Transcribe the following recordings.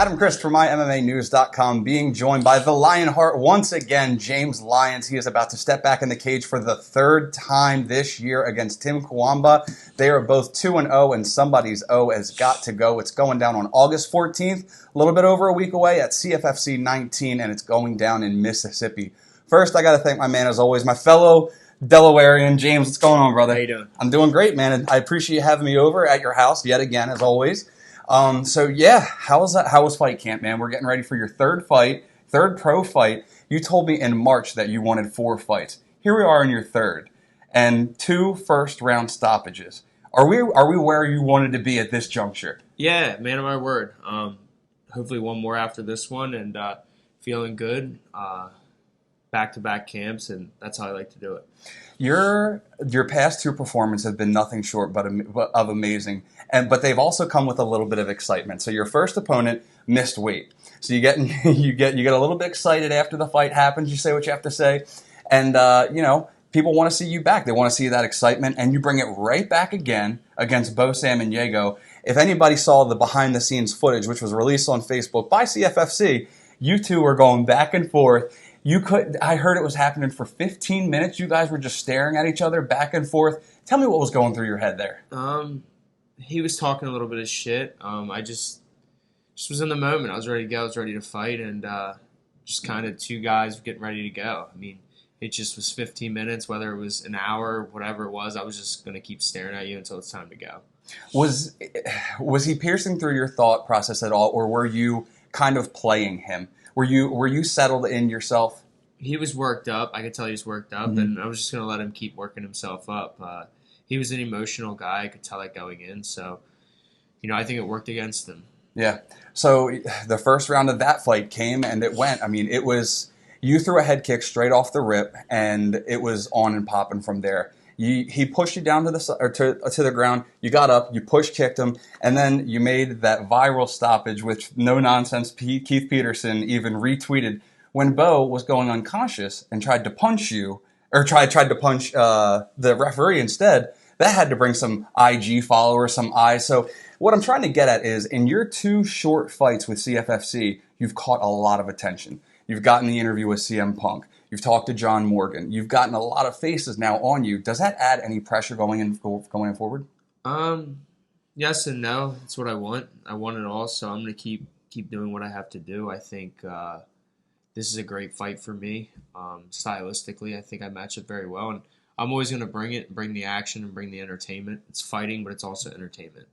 Adam Christ from MyMMANews.com, being joined by the LyonHeart once again, James Lyons. He is about to step back in the cage for the third time this year against Tim Cuamba. They are both 2-0, and somebody's O has got to go. It's going down on August 14th, a little bit over a week away at CFFC 19, and it's going down in Mississippi. First, I got to thank my man, as always, my fellow Delawarean. James, what's going on, brother? How you doing? I'm doing great, man, and I appreciate you having me over at your house yet again, as always. So yeah, how was fight camp, man? We're getting ready for your third pro fight. You told me in March that you wanted 4 fights. Here we are in your third, and 2 first-round stoppages. Are we where you wanted to be at this juncture? Yeah, man of my word. Hopefully one more after this one, and feeling good. Back-to-back camps, and that's how I like to do it. Your past 2 performances have been nothing short but of amazing, but they've also come with a little bit of excitement. So your first opponent missed weight, so you get a little bit excited after the fight happens. You say what you have to say, and people want to see you back. They want to see that excitement, and you bring it right back again against Bo Samaniego. If anybody saw the behind-the-scenes footage, which was released on Facebook by CFFC, you two were going back and forth. I heard it was happening for 15 minutes. You guys were just staring at each other back and forth. Tell me what was going through your head there. He was talking a little bit of shit. I just was in the moment. I was ready to go. I was ready to fight, and just kind of 2 guys getting ready to go. I mean, it just was 15 minutes, whether it was an hour, whatever it was. I was just going to keep staring at you until it's time to go. Was he piercing through your thought process at all, or were you kind of playing him? Were you settled in yourself? He was worked up. I could tell he was worked up, and I was just going to let him keep working himself up. He was an emotional guy. I could tell that going in. So, I think it worked against him. Yeah. So the first round of that fight came, and it went. I mean, it was you threw a head kick straight off the rip, and it was on and popping from there. He pushed you down to the ground. You got up, you kicked him, and then you made that viral stoppage, which no nonsense Keith Peterson even retweeted when Bo was going unconscious and tried to punch you, or tried to punch the referee instead. That had to bring some IG followers, some eyes. So what I'm trying to get at is, in your 2 short fights with CFFC, you've caught a lot of attention. You've gotten the interview with CM Punk. You've talked to John Morgan. You've gotten a lot of faces now on you. Does that add any pressure going forward? Yes and no. That's what I want. I want it all, so I'm going to keep doing what I have to do. I think this is a great fight for me. Stylistically, I think I match up very well, and I'm always going to bring the action and bring the entertainment. It's fighting, but it's also entertainment.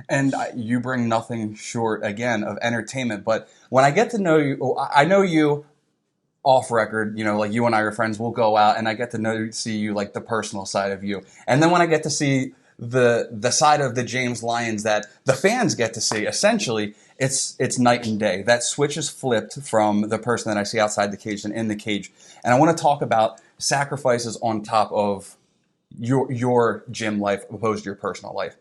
And you bring nothing short, again, of entertainment. But when I get to know you, I know you off record, like you and I are friends, we'll go out and I get to see you, like the personal side of you. And then when I get to see the side of the James Lyons that the fans get to see, essentially, it's night and day. That switch is flipped from the person that I see outside the cage and in the cage. And I want to talk about sacrifices on top of your gym life opposed to your personal life.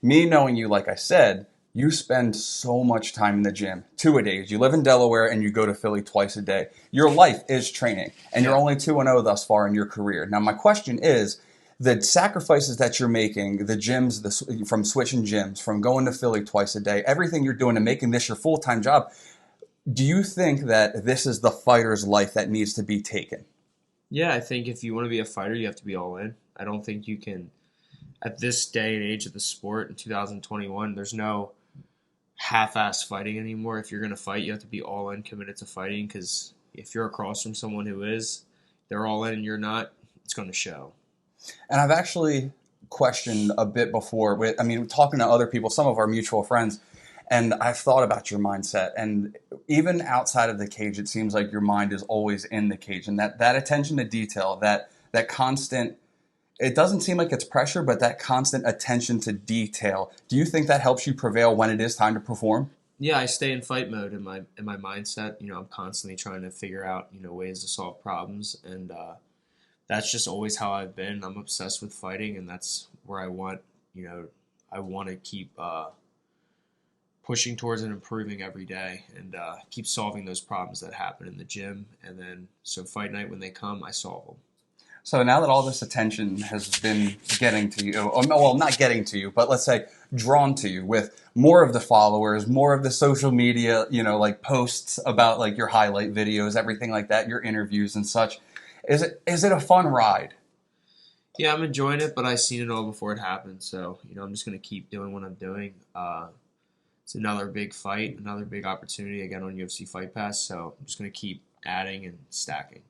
Me knowing you, like I said, you spend so much time in the gym, 2-a-days. You live in Delaware and you go to Philly twice a day. Your life is training, and you're only 2-0 thus far in your career. Now, my question is, the sacrifices that you're making, the gyms, from switching gyms, from going to Philly twice a day, everything you're doing and making this your full-time job, do you think that this is the fighter's life that needs to be taken? Yeah, I think if you want to be a fighter, you have to be all in. I don't think you can, at this day and age of the sport in 2021, there's no half-ass fighting anymore. If you're going to fight, you have to be all in, committed to fighting, because if you're across from someone who is, they're all in and you're not, it's going to show. And I've actually questioned a bit before, talking to other people, some of our mutual friends, and I've thought about your mindset. And even outside of the cage, it seems like your mind is always in the cage. And that attention to detail, that constant, it doesn't seem like it's pressure, but that constant attention to detail. Do you think that helps you prevail when it is time to perform? Yeah, I stay in fight mode in my mindset. I'm constantly trying to figure out, ways to solve problems, and that's just always how I've been. I'm obsessed with fighting, and that's where I want to keep pushing towards and improving every day, and keep solving those problems that happen in the gym. And then, so fight night, when they come, I solve them. So now that all this attention has been getting to you, well, not getting to you, but let's say drawn to you with more of the followers, more of the social media, like posts about like your highlight videos, everything like that, your interviews and such. Is it a fun ride? Yeah, I'm enjoying it, but I've seen it all before it happened. So, I'm just going to keep doing what I'm doing. It's another big fight, another big opportunity again on UFC Fight Pass. So I'm just going to keep adding and stacking.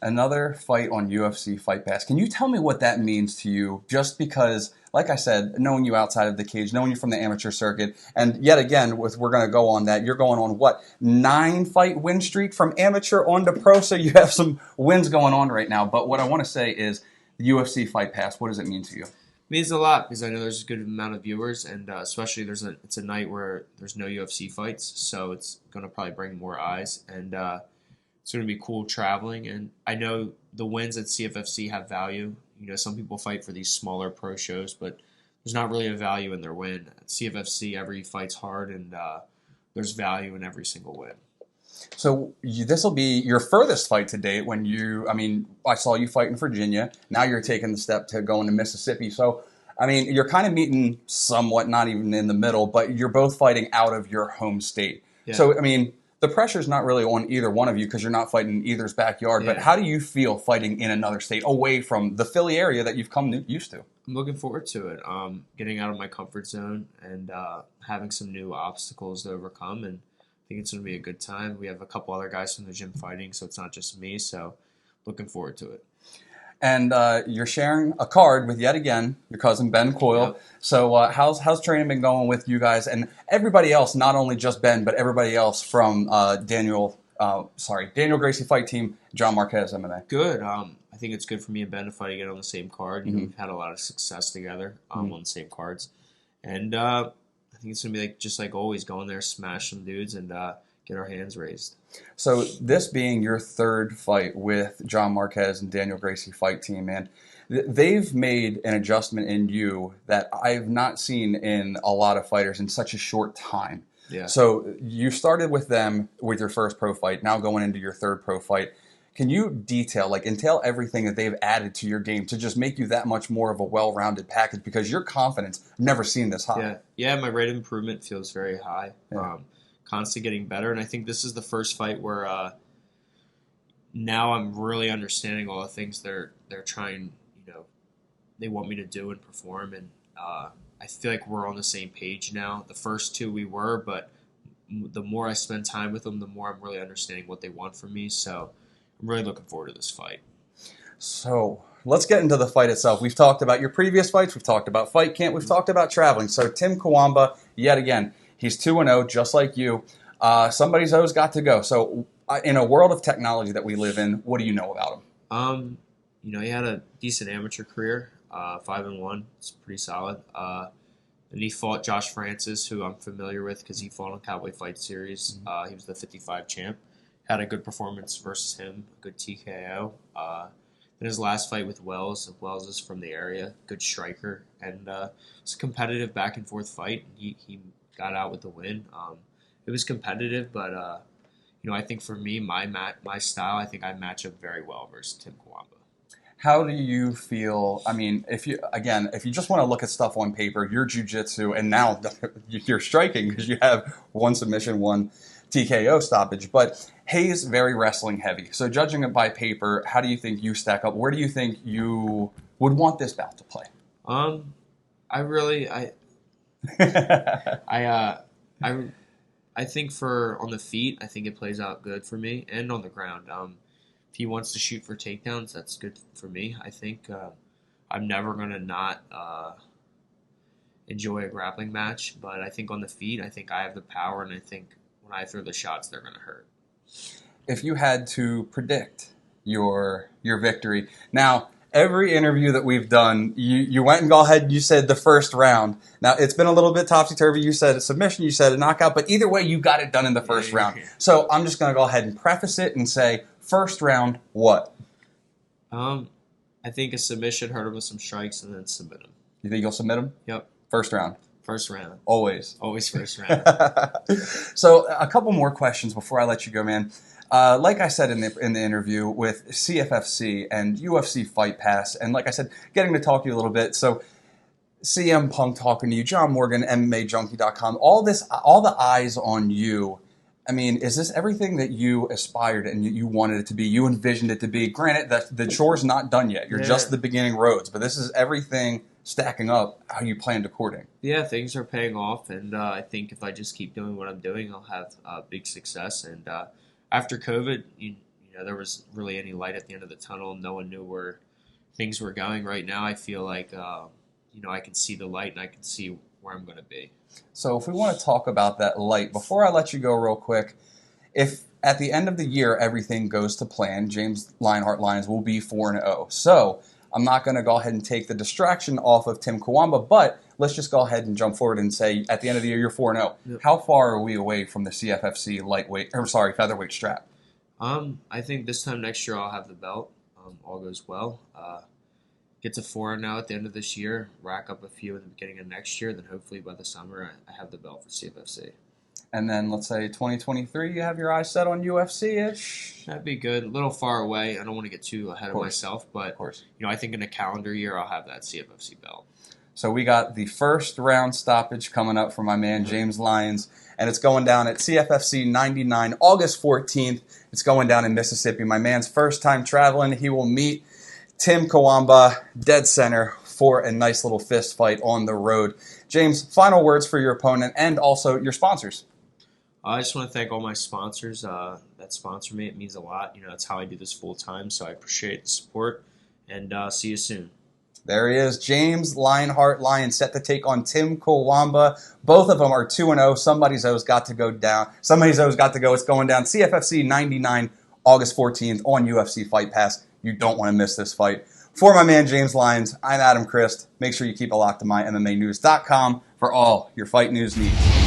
Another fight on UFC Fight Pass. Can you tell me what that means to you? Just because, like I said, knowing you outside of the cage, knowing you from the amateur circuit, and yet again, we're going to go on that. You're going on what, 9-fight win streak from amateur on to pro, so you have some wins going on right now. But what I want to say is the UFC Fight Pass, what does it mean to you? It means a lot because I know there's a good amount of viewers, and especially it's a night where there's no UFC fights, so it's going to probably bring more eyes, and it's going to be cool traveling. And I know the wins at CFFC have value. Some people fight for these smaller pro shows, but there's not really a value in their win. At CFFC, every fight's hard, and there's value in every single win. So this will be your furthest fight to date I saw you fight in Virginia. Now you're taking the step to going to Mississippi. So, you're kind of meeting somewhat, not even in the middle, but you're both fighting out of your home state. Yeah. So, the pressure's not really on either one of you because you're not fighting in either's backyard. Yeah. But how do you feel fighting in another state away from the Philly area that you've come used to? I'm looking forward to it. Getting out of my comfort zone and having some new obstacles to overcome, and I think it's going to be a good time. We have a couple other guys from the gym fighting, so it's not just me. So looking forward to it. And you're sharing a card with, yet again, your cousin Ben Coyle. Yep. So how's training been going with you guys and everybody else, not only just Ben, but everybody else from Daniel Gracie Fight Team, John Marquez MMA? Good. I think it's good for me and Ben to fight again on the same card. Mm-hmm. We've had a lot of success together on the same cards. And I think it's going to be just like always, go in there, smash some dudes, and get our hands raised. So this being your third fight with John Marquez and Daniel Gracie Fight Team, man, they've made an adjustment in you that I've not seen in a lot of fighters in such a short time. Yeah. So you started with them with your first pro fight, now going into your third pro fight. Can you entail everything that they've added to your game to just make you that much more of a well-rounded package? Because your confidence, I've never seen this high. Yeah, my rate of improvement feels very high. Yeah. Constantly getting better, and I think this is the first fight where now I'm really understanding all the things they're trying, they want me to do and perform, and I feel like we're on the same page now. The first two we were, but the more I spend time with them, the more I'm really understanding what they want from me, so I'm really looking forward to this fight. So let's get into the fight itself. We've talked about your previous fights, we've talked about fight camp, we've talked about traveling. So Tim Cuamba, yet again, he's 2-0, just like you. Somebody's always got to go. So in a world of technology that we live in, what do you know about him? He had a decent amateur career, 5-1. It's pretty solid. And he fought Josh Francis, who I'm familiar with because he fought on Cowboy Fight Series. He was the 55 champ. Had a good performance versus him, a good TKO. Then his last fight with Wells. Wells is from the area, good striker, and it's a competitive back and forth fight. He got out with the win. It was competitive, but I think for me, my style, I think I match up very well versus Tim Cuamba. How do you feel? If you just want to look at stuff on paper, your jiu-jitsu, and now you're striking because you have one submission, one TKO stoppage. But Hayes, very wrestling heavy. So judging it by paper, how do you think you stack up? Where do you think you would want this bout to play? I think for on the feet, I think it plays out good for me, and on the ground. If he wants to shoot for takedowns, that's good for me. I think I'm never gonna not enjoy a grappling match, but I think on the feet, I think I have the power, and I think when I throw the shots, they're gonna hurt. If you had to predict your victory, now. Every interview that we've done, you went and go ahead and you said the first round. Now, it's been a little bit topsy-turvy. You said a submission, you said a knockout, but either way, you got it done in the first round. So I'm just going to go ahead and preface it and say, first round, what? I think a submission, hurt him with some strikes, and then submit him. You think you'll submit him? Yep. First round? First round. Always. Always first round. So a couple more questions before I let you go, man. Like I said in the interview with CFFC and UFC Fight Pass, and like I said, getting to talk to you a little bit. So CM Punk talking to you, John Morgan, MMAJunkie.com, all the eyes on you. I mean, is this everything that you aspired and you wanted it to be? You envisioned it to be? Granted, the chore's not done yet. You're just the beginning roads, but this is everything stacking up how you planned according. Yeah, things are paying off, and I think if I just keep doing what I'm doing, I'll have big success. And after COVID, you know, there was really any light at the end of the tunnel. No one knew where things were going. Right now, I feel like you know, I can see the light and I can see where I'm going to be. So if we want to talk about that light, before I let you go real quick, if at the end of the year everything goes to plan, James LyonHeart Lyons will be 4-0. So I'm not going to go ahead and take the distraction off of Tim Cuamba, but let's just go ahead and jump forward and say at the end of the year you're 4-0. Yep. How far are we away from the CFFC featherweight strap? I think this time next year I'll have the belt. All goes well. Get to 4-0 at the end of this year, rack up a few at the beginning of next year, then hopefully by the summer I have the belt for CFFC. And then let's say 2023, you have your eyes set on UFC-ish? That'd be good. A little far away. I don't want to get too ahead of myself, but you know, I think in a calendar year I'll have that CFFC belt. So we got the first round stoppage coming up for my man James Lyons, and it's going down at CFFC 99, August 14th. It's going down in Mississippi. My man's first time traveling. He will meet Tim Cuamba, dead center, for a nice little fist fight on the road. James, final words for your opponent and also your sponsors. I just want to thank all my sponsors that sponsor me. It means a lot. You know, that's how I do this full time, so I appreciate the support, and see you soon. There he is, James LyonHeart Lyons, set to take on Tim Cuamba. Both of them are 2-0. Somebody's always got to go down. Somebody's always got to go. It's going down CFFC 99, August 14th on UFC Fight Pass. You don't want to miss this fight. For my man James Lyons, I'm Adam Christ. Make sure you keep it locked to MyMMANews.com for all your fight news needs.